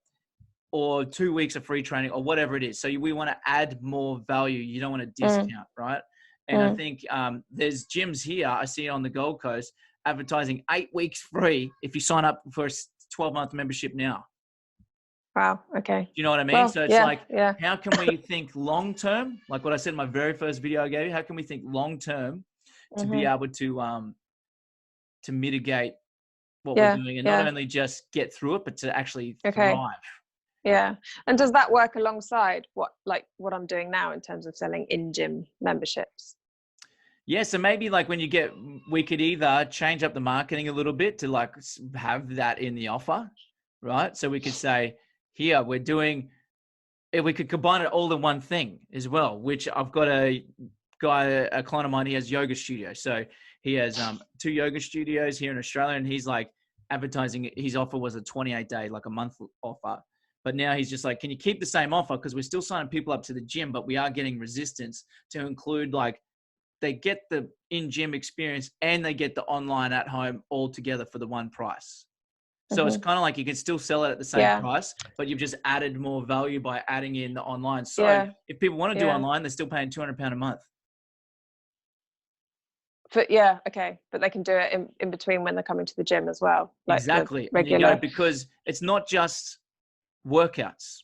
A: or 2 weeks of free training or whatever it is. So we want to add more value. You don't want to discount, right? And I think there's gyms here, I see on the Gold Coast, advertising 8 weeks free if you sign up for a 12-month membership now.
B: Wow. Okay.
A: You know what I mean? Well, so it's how can we think long-term? Like what I said in my very first video I gave you, how can we think long-term to be able to mitigate what we're doing and not only just get through it, but to actually thrive.
B: Yeah. And does that work alongside what I'm doing now in terms of selling in-gym memberships?
A: Yeah. So maybe like we could either change up the marketing a little bit to like have that in the offer, right? So we could say, here we're doing, we could combine it all in one thing as well, which I've got a client of mine, he has yoga studio. So he has 2 yoga studios here in Australia, and he's like advertising, his offer was a 28-day, like a month offer. But now he's just like, can you keep the same offer? Because we're still signing people up to the gym, but we are getting resistance to include like, they get the in-gym experience and they get the online at home all together for the one price. So it's kind of like you can still sell it at the same price, but you've just added more value by adding in the online. So if people want to do online, they're still paying £200 a month.
B: But but they can do it in between when they're coming to the gym as well.
A: Like exactly. Regular. Because it's not just workouts.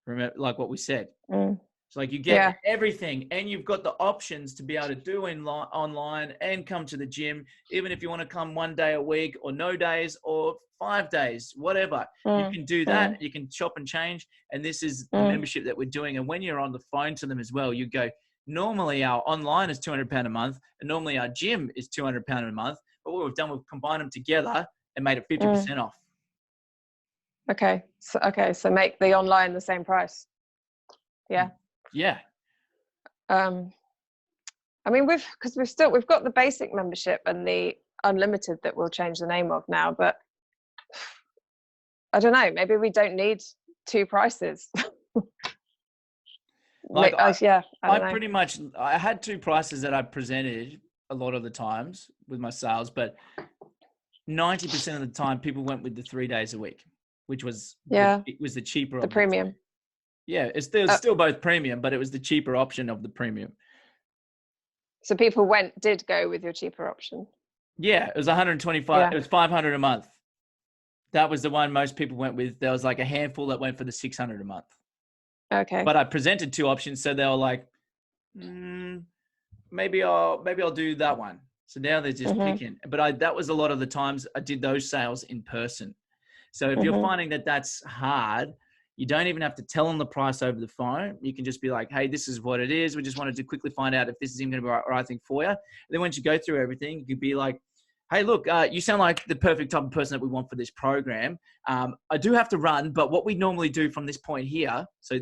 A: Remember, like what we said. It's like you get everything, and you've got the options to be able to do online and come to the gym, even if you want to come 1 day a week or no days or 5 days, whatever. You can do that. You can shop and change. And this is the membership that we're doing. And when you're on the phone to them as well, you go, normally our online is £200 a month, and normally our gym is £200 a month. But what we've done, we've combined them together and made it 50% off.
B: Okay. So make the online the same price. Yeah.
A: Yeah.
B: I mean, we've got the basic membership and the unlimited that we'll change the name of now, but I don't know, maybe we don't need 2 prices.
A: Like I had 2 prices that I presented a lot of the times with my sales, but 90% of the time people went with the 3 days a week, which was it was the cheaper,
B: the premium.
A: Yeah, it's still both premium, but it was the cheaper option of the premium.
B: So people did go with your cheaper option?
A: Yeah, it was 125. It was 500 a month. That was the one most people went with. There was like a handful that went for the 600 a month.
B: Okay.
A: But I presented 2 options, so they were like, maybe I'll do that one. So now they're just picking. But that was a lot of the times I did those sales in person. So if you're finding that that's hard, you don't even have to tell them the price over the phone. You can just be like, hey, this is what it is. We just wanted to quickly find out if this is even going to be the right thing for you. And then once you go through everything, you could be like, hey, look, you sound like the perfect type of person that we want for this program. I do have to run, but what we normally do from this point here, so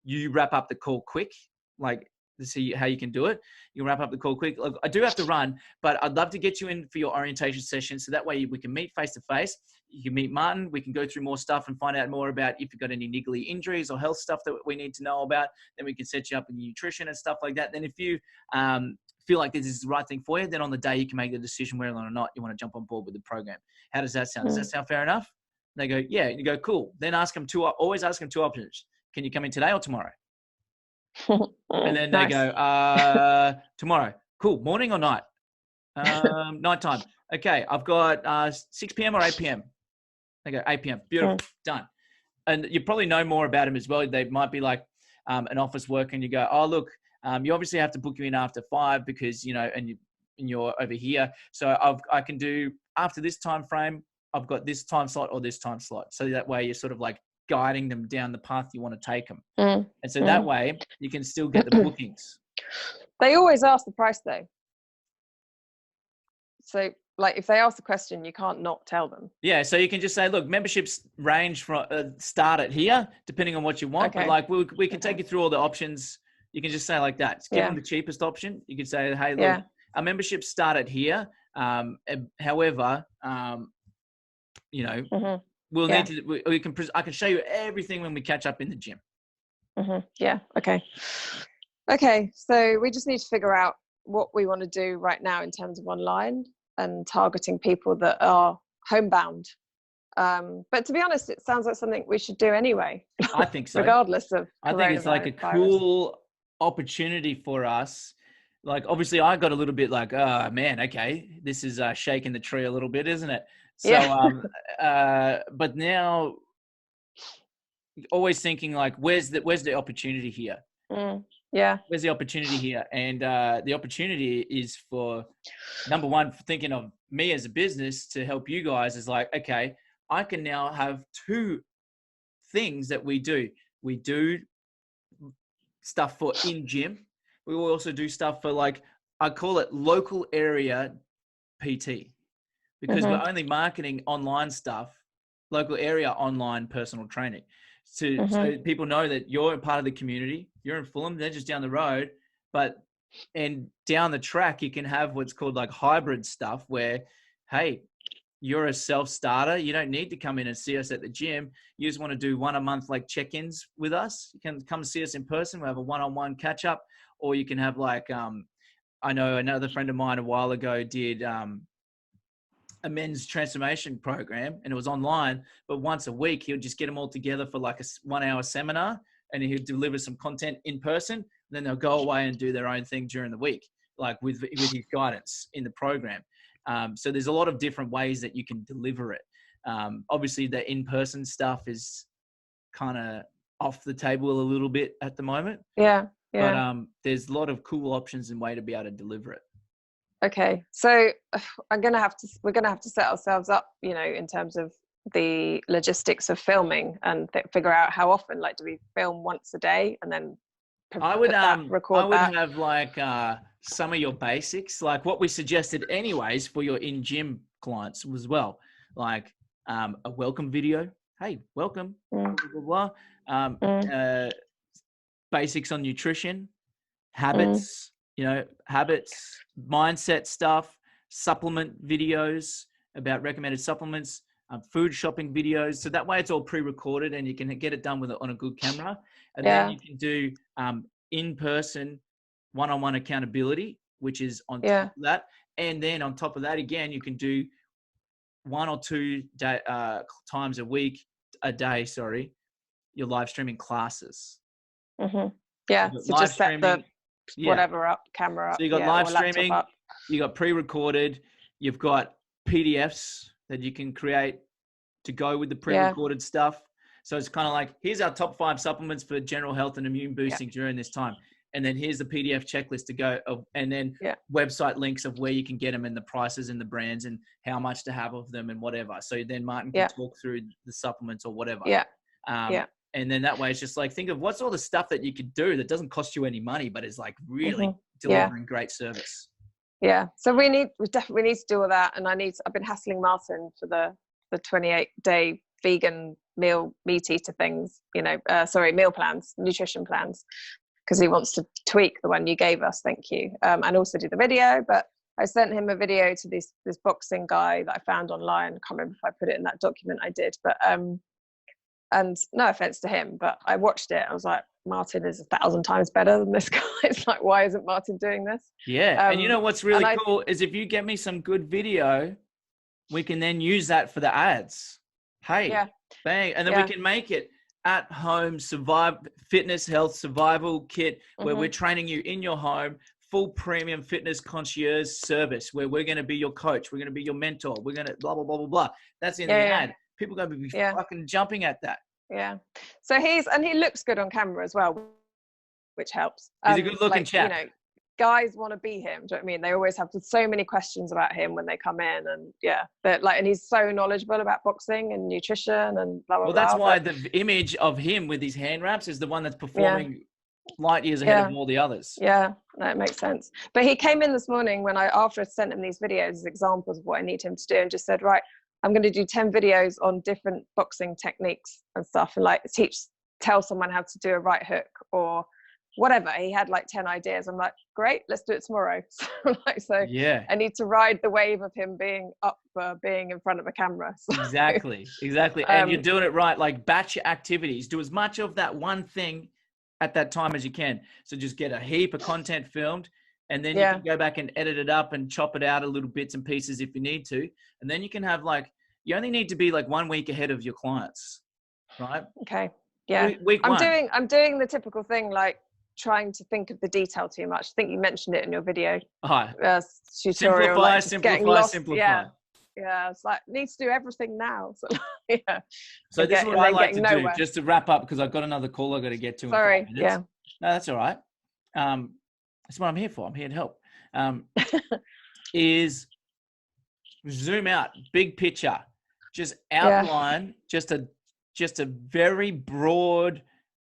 A: you wrap up the call quick, like to see how you can do it. You can wrap up the call quick. Look, I do have to run, but I'd love to get you in for your orientation session. So that way we can meet face to face. You can meet Martin. We can go through more stuff and find out more about if you've got any niggly injuries or health stuff that we need to know about. Then we can set you up with nutrition and stuff like that. Then if you feel like this is the right thing for you, then on the day you can make the decision whether or not you want to jump on board with the program. How does that sound? Does that sound fair enough? They go, yeah. You go, cool. Then always ask them 2 options. Can you come in today or tomorrow? And then they go, tomorrow. Cool. Morning or night? Nighttime. Okay. I've got 6 p.m. or 8 p.m. They go 8 p.m. Beautiful. Done. And you probably know more about them as well. They might be like an office worker, and you go, oh, look, you obviously have to book you in after 5 because, and you're over here. So I can do after this time frame, I've got this time slot or this time slot. So that way you're sort of like guiding them down the path you want to take them. And so that way you can still get the bookings.
B: They always ask the price though. So like if they ask the question, you can't not tell them. Yeah.
A: So you can just say, look, memberships range from start at here, depending on what you want. Okay. But like we can take you through all the options. You can just say like that. Just give them the cheapest option. You can say, hey, look, our memberships start at here. However, you know,
B: Mm-hmm.
A: we'll need to, I can show you everything when we catch up in the gym.
B: Mm-hmm. Yeah. Okay. So we just need to figure out what we want to do right now in terms of online and targeting people that are homebound. But to be honest, it sounds like something we should do anyway.
A: I think so.
B: Regardless of
A: I think it's like a cool opportunity for us. Like, obviously I got a little bit like, oh man, okay, this is shaking the tree a little bit, isn't it? So, but now always thinking like, where's the opportunity here?
B: Yeah.
A: Where's the opportunity here? And the opportunity is for, number one, for thinking of me as a business to help you guys is like, okay, I can now have two things that we do. We do stuff for in gym. We will also do stuff for, like, I call it local area PT, because we're only marketing online stuff, local area online personal training. So people know that you're a part of the community. You're in Fulham, they're just down the road, and down the track, you can have what's called like hybrid stuff where, hey, you're a self-starter. You don't need to come in and see us at the gym. You just want to do one a month, like check-ins with us. You can come see us in person. We'll have a one-on-one catch-up, or you can have like, I know another friend of mine a while ago did a men's transformation program, and it was online, but once a week, he'll just get them all together for like a 1 hour seminar, and he'll deliver some content in person. And then they'll go away and do their own thing during the week, like with his guidance in the program. So there's a lot of different ways that you can deliver it. Obviously the in-person stuff is kind of off the table a little bit at the moment.
B: Yeah.
A: But there's a lot of cool options and way to be able to deliver it.
B: Okay. So we're going to have to set ourselves up, you know, in terms of the logistics of filming and figure out how often, like, do we film once a day and then record that?
A: Have like some of your basics, like what we suggested anyways for your in-gym clients as well, like a welcome video. Hey, welcome. Blah, blah, blah. Basics on nutrition, habits, habits, mindset stuff, supplement videos about recommended supplements, food shopping videos. So that way it's all pre-recorded and you can get it done on a good camera. And then you can do in-person one-on-one accountability, which is on top of that. And then on top of that, again, you can do 1 or 2 times a day, your live streaming classes.
B: Yeah. So just set the whatever up, camera up.
A: So you got live streaming, you got pre-recorded, you've got PDFs that you can create to go with the pre-recorded stuff. So it's kind of like, here's our top 5 supplements for general health and immune boosting during this time. And then here's the PDF checklist to go, and then website links of where you can get them and the prices and the brands and how much to have of them and whatever. So then Martin can talk through the supplements or whatever. And then that way it's just like, think of what's all the stuff that you could do that doesn't cost you any money, but is like really delivering great service.
B: Yeah. So we definitely need to do all that. And I've been hassling Martin for the 28-day vegan meat eater things, meal plans, nutrition plans, because he wants to tweak the one you gave us. Thank you. And also do the video, but I sent him a video to this boxing guy that I found online. I can't remember if I put it in that document I did, but, and no offense to him, but I watched it. I was like, Martin is 1,000 times better than this guy. It's like, why isn't Martin doing this?
A: Yeah. And you know what's really cool is if you get me some good video, we can then use that for the ads. Hey, bang. And then we can make it at home fitness, health, survival kit where we're training you in your home, full premium fitness concierge service where we're going to be your coach. We're going to be your mentor. We're going to blah, blah, blah, blah, blah. That's in the ad. People are going to be fucking jumping at that.
B: Yeah. So he looks good on camera as well, which helps.
A: He's a good looking chap.
B: Guys want to be him. Do you know what I mean? They always have so many questions about him when they come in, and and he's so knowledgeable about boxing and nutrition and blah, blah, blah.
A: Well, that's why the image of him with his hand wraps is the one that's performing light years ahead of all the others.
B: Yeah, that makes sense. But he came in this morning after I sent him these videos as examples of what I need him to do, and just said, right, I'm going to do 10 videos on different boxing techniques and stuff, and like tell someone how to do a right hook, or whatever. He had like 10 ideas. I'm like, great, let's do it tomorrow. So
A: yeah,
B: I need to ride the wave of him being up for being in front of a camera. So,
A: exactly. And you're doing it right. Like batch your activities. Do as much of that one thing at that time as you can. So just get a heap of content filmed, and then you can go back and edit it up and chop it out a little bits and pieces if you need to. And then you can have like, you only need to be like 1 week ahead of your clients, right?
B: Okay. Yeah.
A: Week one.
B: I'm doing the typical thing, like trying to think of the detail too much. I think you mentioned it in your video tutorial.
A: Simplify.
B: Yeah, it's like needs to do everything now. So yeah.
A: So this is what I like to do, just to wrap up, because I've got another call I've got to get to.
B: Sorry.
A: In 5 minutes. No, that's all right. That's what I'm here for. I'm here to help. Is zoom out, big picture, just outline, just a very broad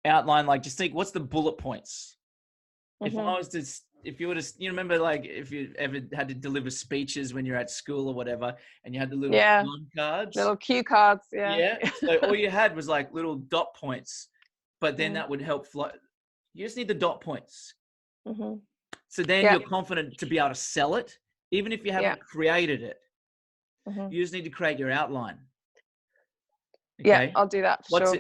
A: outline. Like, just think, what's the bullet points?
B: Mm-hmm.
A: If you were to, you remember, like, if you ever had to deliver speeches when you're at school or whatever, and you had the little cards,
B: little cue cards,
A: So all you had was like little dot points, but then that would help flow. You just need the dot points.
B: Mm-hmm.
A: So then you're confident to be able to sell it, even if you haven't created it.
B: Mm-hmm.
A: You just need to create your outline.
B: Okay? Yeah, I'll do that for sure.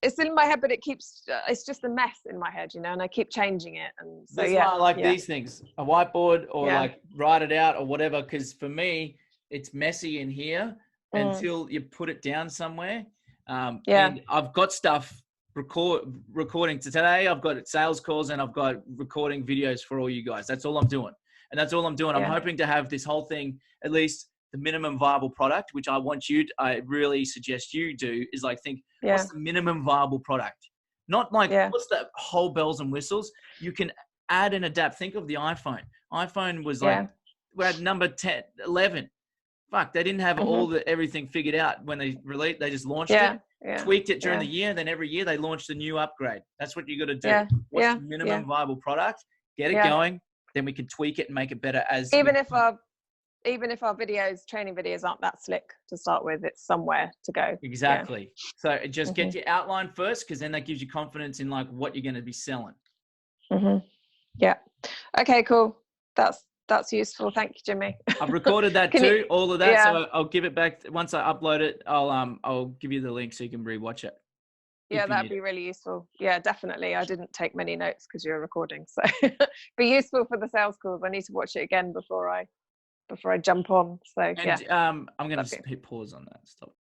B: It's in my head, but it's just a mess in my head, and I keep changing it. And so,
A: that's why I like these things, a whiteboard or like write it out or whatever. Because for me, it's messy in here until you put it down somewhere. And I've got stuff recording today. I've got sales calls and I've got recording videos for all you guys. That's all I'm doing. And that's all I'm doing. I'm hoping to have this whole thing, at least the minimum viable product, which I really suggest you do, is like think, what's the minimum viable product? Not like, what's the whole bells and whistles? You can add and adapt. Think of the iPhone. iPhone was like, we're at number 10, 11. Fuck, they didn't have everything figured out when they released. They just launched it, tweaked it during the year, and then every year they launched a new upgrade. That's what you got to do. What's the minimum viable product? Get it going, then we can tweak it and make it better.
B: Even if our training videos aren't that slick to start with, it's somewhere to go.
A: Exactly. So just get your outline first, because then that gives you confidence in like what you're going to be selling.
B: Yeah. Okay, cool. That's useful. Thank you, Jimmy.
A: I've recorded that too, all of that. So I'll give it back once I upload it. I'll give you the link so you can rewatch it.
B: Yeah, that'd be really useful. Yeah, definitely. I didn't take many notes because you're recording, so be useful for the sales calls. I need to watch it again before I jump on. So
A: I'm going to hit pause on that. Stop.